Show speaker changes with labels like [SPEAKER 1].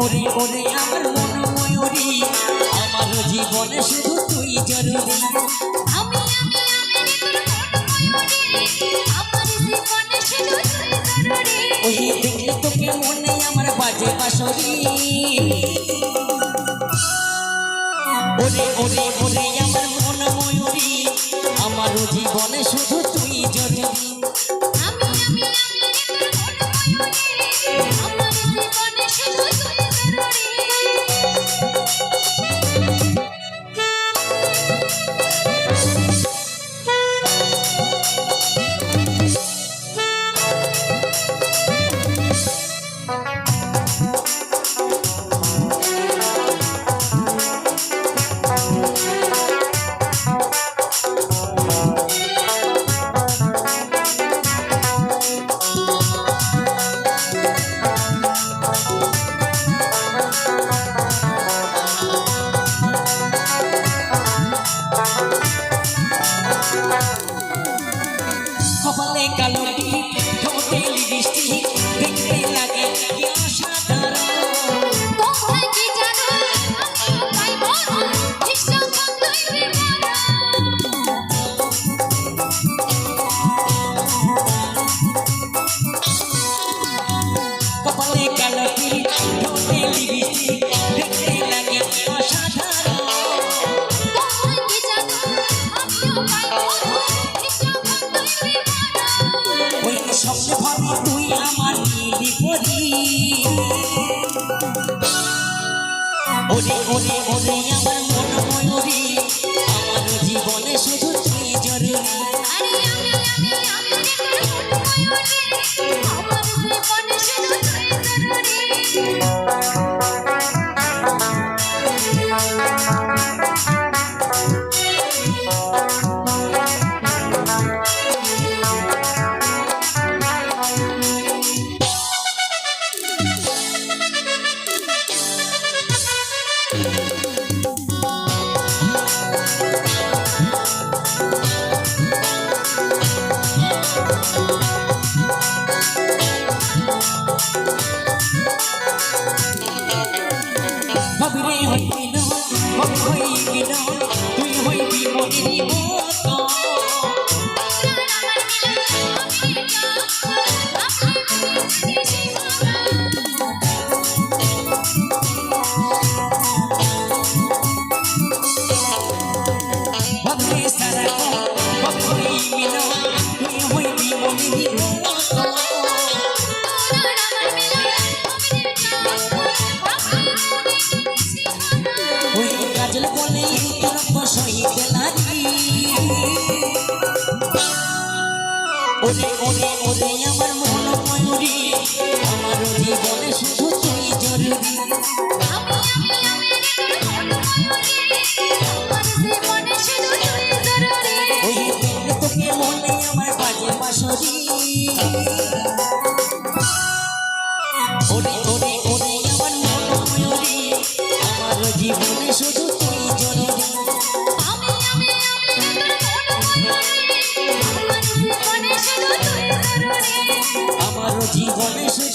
[SPEAKER 1] ওরে ওরে আমার মন ময়ূরী আমার জীবনে শুধু তুই জরুরি
[SPEAKER 2] আমি আমার জীবনে শুধু তুই জরুরি
[SPEAKER 1] ওই দেখলে তোকে মনে আমার বাজে বাঁশরি ওরে ওরে ওরে আমার মন ময়ূরী আমার জীবনে শুধু তুই জরুরি
[SPEAKER 2] আমি আমার জীবনে শুধু তুই জরুরি
[SPEAKER 1] কপালে কালো টিপ ঠোঁটে লিপস্টিক দেখতে লাগে কি অসাধারণ
[SPEAKER 2] কোথায় কি জানো আমিও পাই মরণ বিশ্ব বন্ধুই
[SPEAKER 1] কপালে কালো টিপ ঠোঁটে লিপস্টিক দেখতে লাগে কি অসাধারণ
[SPEAKER 2] কোথায় কি জানো আমিও পাই মরণ বিশ্ব বন্ধুই
[SPEAKER 1] ওই স্বপ্নে ভাবি তুই আমার নীলি পরি ওরে ওরে ওরে আমার মন ময়ূরী আমার জীবনে শুধু তুই জরুরি
[SPEAKER 2] আরে আমি আমার জীবনে শুধু তুই জরুরি
[SPEAKER 1] ভাবিরে হইবি না হইবি না তুই হইবি মনের মতো ভাবিরে সারা হইবি না তুই হইবি মনের মতো ওই কাজল বলে তোর বসইতে লাগি ওরে ওরে ওরে আমার মন ময়ূরী আমার জীবনে শুধু তুই জরুরি ওই দেখলে তোকে মনে আমার বাজে বাঁশরি ওরে ওরে ওরে আমার মন ময়ূরী আমার জীবনে শুধু তুই জরুরি আমার জীবনে শুধু